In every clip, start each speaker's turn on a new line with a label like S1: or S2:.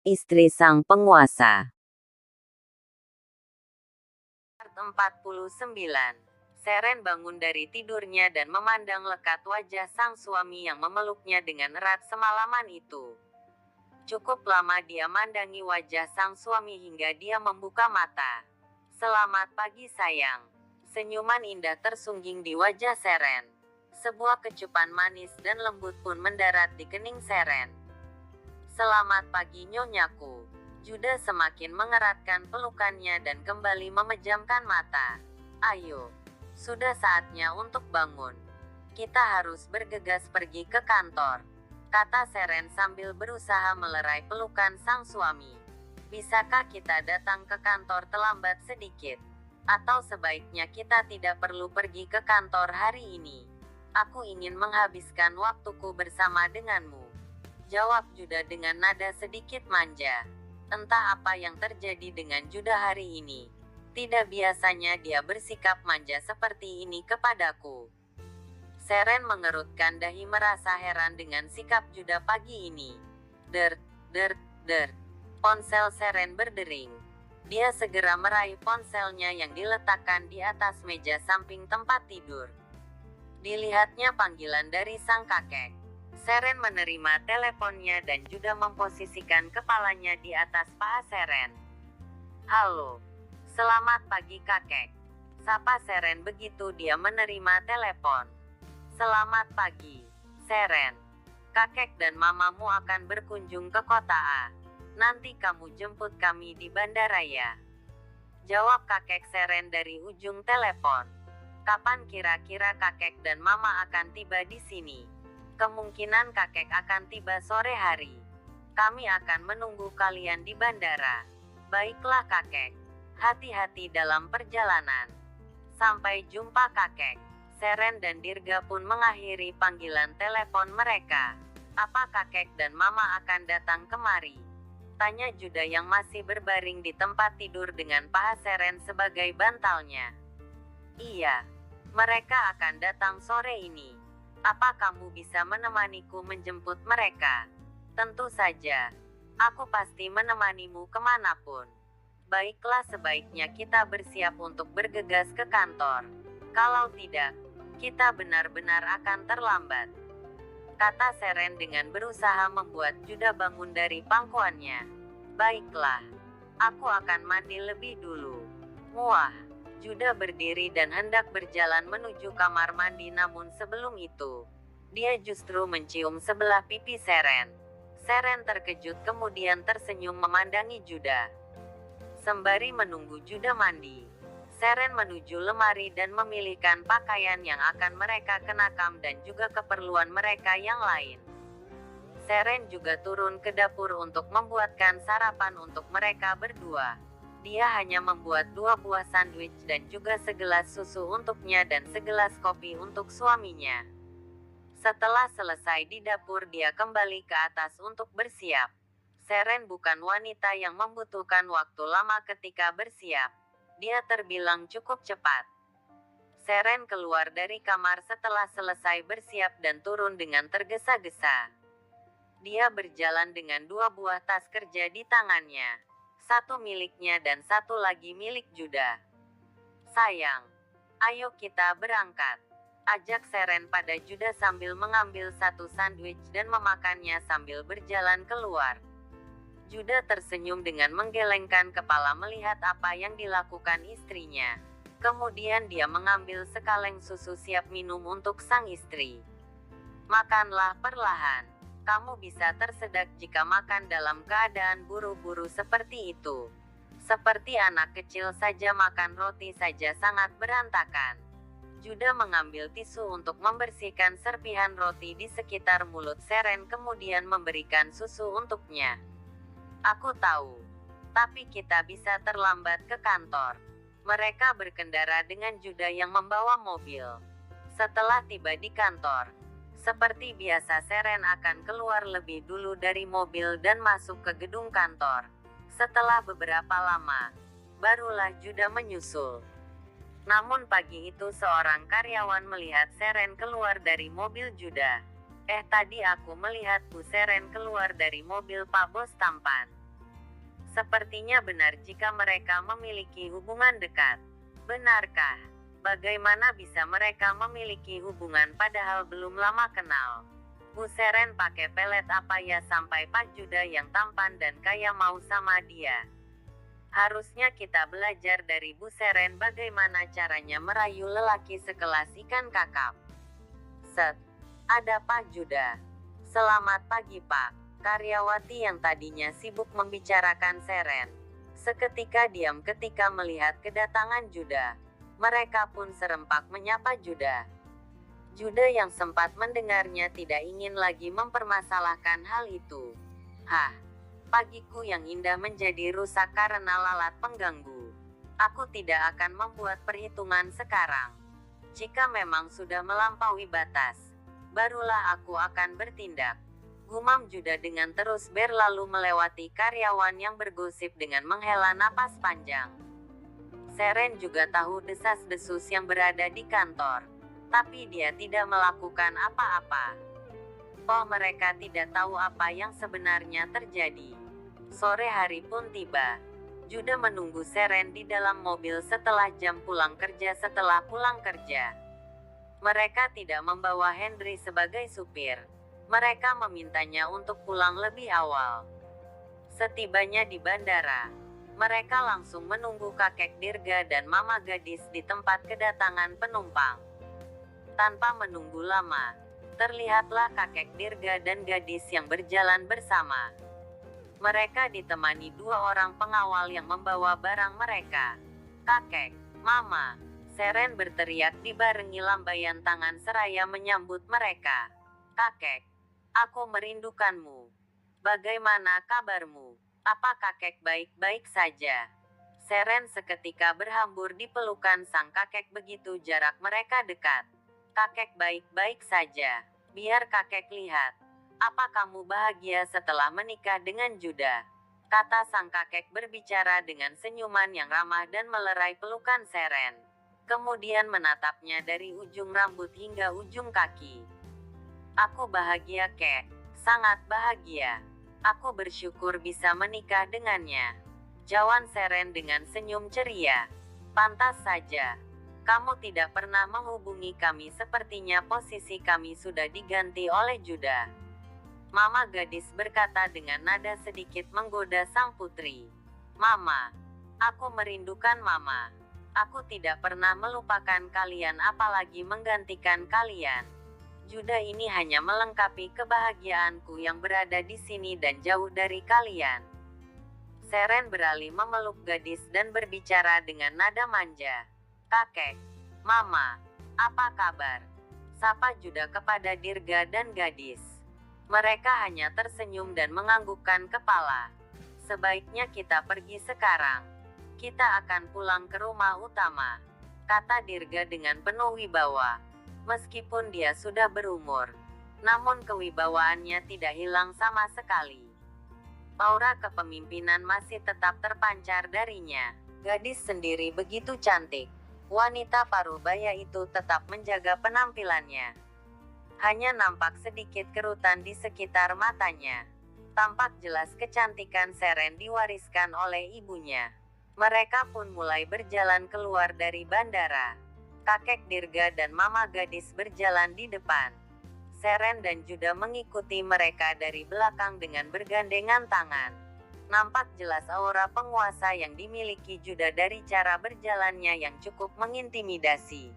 S1: istri sang penguasa. 49. Seren bangun dari tidurnya dan memandang lekat wajah sang suami yang memeluknya dengan erat semalaman itu. Cukup lama dia mandangi wajah sang suami hingga dia membuka mata. "Selamat pagi sayang." Senyuman indah tersungging di wajah Seren. Sebuah kecupan manis dan lembut pun mendarat di kening Seren. "Selamat pagi nyonyaku." Juda semakin mengeratkan pelukannya dan kembali memejamkan mata. "Ayo, sudah saatnya untuk bangun. Kita harus bergegas pergi ke kantor," kata Seren sambil berusaha melerai pelukan sang suami. "Bisakah kita datang ke kantor terlambat sedikit? Atau sebaiknya kita tidak perlu pergi ke kantor hari ini? Aku ingin menghabiskan waktuku bersama denganmu," jawab Juda dengan nada sedikit manja. Entah apa yang terjadi dengan Juda hari ini. Tidak biasanya dia bersikap manja seperti ini kepadaku. Seren mengerutkan dahi merasa heran dengan sikap Juda pagi ini. Der, der, der. Ponsel Seren berdering. Dia segera meraih ponselnya yang diletakkan di atas meja samping tempat tidur. Dilihatnya panggilan dari sang kakek. Seren menerima teleponnya dan Juda memposisikan kepalanya di atas paha Seren. "Halo. Selamat pagi kakek," sapa Seren begitu dia menerima telepon. "Selamat pagi, Seren. Kakek dan mamamu akan berkunjung ke kota A. Nanti kamu jemput kami di bandara ya," jawab kakek Seren dari ujung telepon. "Kapan kira-kira kakek dan mama akan tiba di sini?" "Kemungkinan kakek akan tiba sore hari. Kami akan menunggu kalian di bandara." "Baiklah kakek. Hati-hati dalam perjalanan." "Sampai jumpa kakek." Seren dan Dirga pun mengakhiri panggilan telepon mereka. "Apa kakek dan mama akan datang kemari?" tanya Juda yang masih berbaring di tempat tidur dengan paha Seren sebagai bantalnya. "Iya. Mereka akan datang sore ini. Apa kamu bisa menemaniku menjemput mereka?" "Tentu saja. Aku pasti menemanimu kemanapun." "Baiklah, sebaiknya kita bersiap untuk bergegas ke kantor. Kalau tidak, kita benar-benar akan terlambat," kata Seren dengan berusaha membuat Juda bangun dari pangkuannya. "Baiklah. Aku akan mandi lebih dulu." Muah. Juda berdiri dan hendak berjalan menuju kamar mandi, namun sebelum itu, dia justru mencium sebelah pipi Seren. Seren terkejut kemudian tersenyum memandangi Juda. Sembari menunggu Juda mandi, Seren menuju lemari dan memilihkan pakaian yang akan mereka kenakan dan juga keperluan mereka yang lain. Seren juga turun ke dapur untuk membuatkan sarapan untuk mereka berdua. Dia hanya membuat 2 buah sandwich dan juga segelas susu untuknya dan segelas kopi untuk suaminya. Setelah selesai di dapur, dia kembali ke atas untuk bersiap. Seren bukan wanita yang membutuhkan waktu lama ketika bersiap. Dia terbilang cukup cepat. Seren keluar dari kamar setelah selesai bersiap dan turun dengan tergesa-gesa. Dia berjalan dengan 2 buah tas kerja di tangannya. Satu miliknya dan satu lagi milik Juda. "Sayang, ayo kita berangkat," ajak Seren pada Juda sambil mengambil satu sandwich dan memakannya sambil berjalan keluar. Juda tersenyum dengan menggelengkan kepala melihat apa yang dilakukan istrinya. Kemudian dia mengambil sekaleng susu siap minum untuk sang istri. "Makanlah perlahan. Kamu bisa tersedak jika makan dalam keadaan buru-buru seperti itu. Seperti anak kecil saja makan roti saja sangat berantakan." Juda mengambil tisu untuk membersihkan serpihan roti di sekitar mulut Seren kemudian memberikan susu untuknya. "Aku tahu. Tapi kita bisa terlambat ke kantor." Mereka berkendara dengan Juda yang membawa mobil. Setelah tiba di kantor, seperti biasa Seren akan keluar lebih dulu dari mobil dan masuk ke gedung kantor. Setelah beberapa lama, barulah Juda menyusul. Namun pagi itu seorang karyawan melihat Seren keluar dari mobil Juda. Tadi aku melihat Bu Seren keluar dari mobil Pak Bos tampan." Sepertinya benar jika mereka memiliki hubungan dekat. Benarkah? Bagaimana bisa mereka memiliki hubungan padahal belum lama kenal? Bu Seren pakai pelet apa ya sampai Pak Juda yang tampan dan kaya mau sama dia? Harusnya kita belajar dari Bu Seren bagaimana caranya merayu lelaki sekelas ikan kakap. Set. Ada Pak Juda. Selamat pagi Pak. Karyawati yang tadinya sibuk membicarakan Seren seketika diam ketika melihat kedatangan Juda. Mereka pun serempak menyapa Juda. Juda yang sempat mendengarnya tidak ingin lagi mempermasalahkan hal itu. Hah, pagiku yang indah menjadi rusak karena lalat pengganggu. Aku tidak akan membuat perhitungan sekarang. Jika memang sudah melampaui batas, barulah aku akan bertindak. Gumam Juda dengan terus berlalu melewati karyawan yang bergosip dengan menghela napas panjang. Seren juga tahu desas-desus yang berada di kantor, tapi dia tidak melakukan apa-apa. Oh, mereka tidak tahu apa yang sebenarnya terjadi. Sore hari pun tiba. Juda menunggu Seren di dalam mobil setelah jam pulang kerja. Setelah pulang kerja, mereka tidak membawa Henry sebagai supir. Mereka memintanya untuk pulang lebih awal. Setibanya di bandara, mereka langsung menunggu kakek Dirga dan mama gadis di tempat kedatangan penumpang. Tanpa menunggu lama, terlihatlah kakek Dirga dan gadis yang berjalan bersama. Mereka ditemani dua orang pengawal yang membawa barang mereka. Kakek, mama, Seren berteriak dibarengi lambaian tangan seraya menyambut mereka. Kakek, aku merindukanmu. Bagaimana kabarmu? Apa kakek baik-baik saja? Seren seketika berhambur di pelukan sang kakek begitu jarak mereka dekat. Kakek baik-baik saja. Biar kakek lihat. Apa kamu bahagia setelah menikah dengan Juda? Kata sang kakek berbicara dengan senyuman yang ramah dan melerai pelukan Seren. Kemudian menatapnya dari ujung rambut hingga ujung kaki. Aku bahagia kek, sangat bahagia. Aku bersyukur bisa menikah dengannya. Jawab Seren dengan senyum ceria. Pantas saja. Kamu tidak pernah menghubungi kami, sepertinya posisi kami sudah diganti oleh Juda. Mama gadis berkata dengan nada sedikit menggoda sang putri. Mama, aku merindukan Mama. Aku tidak pernah melupakan kalian apalagi menggantikan kalian. Juda ini hanya melengkapi kebahagiaanku yang berada di sini dan jauh dari kalian. Seren beralih memeluk gadis dan berbicara dengan nada manja. Kakek, mama, apa kabar? Sapa Juda kepada Dirga dan gadis. Mereka hanya tersenyum dan menganggukkan kepala. Sebaiknya kita pergi sekarang. Kita akan pulang ke rumah utama, kata Dirga dengan penuh wibawa. Meskipun dia sudah berumur, namun kewibawaannya tidak hilang sama sekali. Aura kepemimpinan masih tetap terpancar darinya. Gadis sendiri begitu cantik. Wanita parubaya itu tetap menjaga penampilannya. Hanya nampak sedikit kerutan di sekitar matanya. Tampak jelas kecantikan Seren diwariskan oleh ibunya. Mereka pun mulai berjalan keluar dari bandara. Kakek Dirga dan mama gadis berjalan di depan. Seren dan Juda mengikuti mereka dari belakang dengan bergandengan tangan. Nampak jelas aura penguasa yang dimiliki Juda dari cara berjalannya yang cukup mengintimidasi.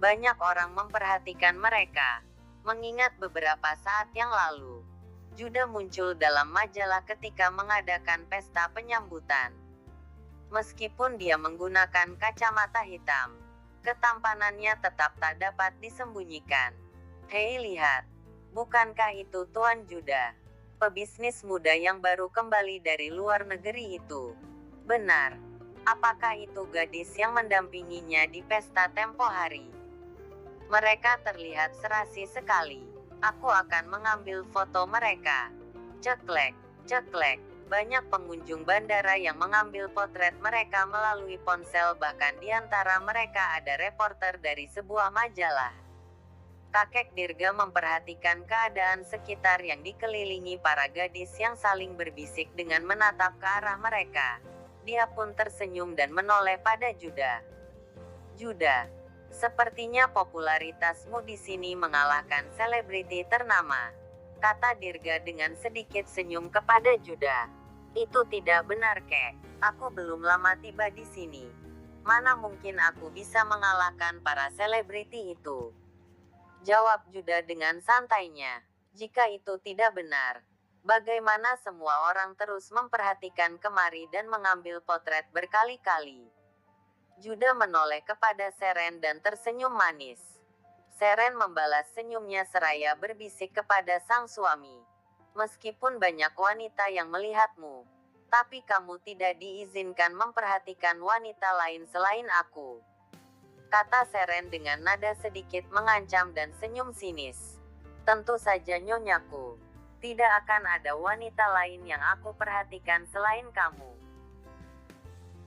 S1: Banyak orang memperhatikan mereka, mengingat beberapa saat yang lalu, Juda muncul dalam majalah ketika mengadakan pesta penyambutan. Meskipun dia menggunakan kacamata hitam, ketampanannya tetap tak dapat disembunyikan. Hei lihat, bukankah itu Tuan Juda, pebisnis muda yang baru kembali dari luar negeri itu? Benar, apakah itu gadis yang mendampinginya di pesta tempo hari? Mereka terlihat serasi sekali. Aku akan mengambil foto mereka. Ceklek, ceklek. Banyak pengunjung bandara yang mengambil potret mereka melalui ponsel, bahkan di antara mereka ada reporter dari sebuah majalah. Kakek Dirga memperhatikan keadaan sekitar yang dikelilingi para gadis yang saling berbisik dengan menatap ke arah mereka. Dia pun tersenyum dan menoleh pada Juda. Juda, sepertinya popularitasmu di sini mengalahkan selebriti ternama, kata Dirga dengan sedikit senyum kepada Juda. Itu tidak benar, kek. Aku belum lama tiba di sini. Mana mungkin aku bisa mengalahkan para selebriti itu? Jawab Juda dengan santainya. Jika itu tidak benar, bagaimana semua orang terus memperhatikan kemari dan mengambil potret berkali-kali? Juda menoleh kepada Seren dan tersenyum manis. Seren membalas senyumnya seraya berbisik kepada sang suami. Meskipun banyak wanita yang melihatmu, tapi kamu tidak diizinkan memperhatikan wanita lain selain aku, kata Seren dengan nada sedikit mengancam dan senyum sinis. Tentu saja nyonyaku. Tidak akan ada wanita lain yang aku perhatikan selain kamu.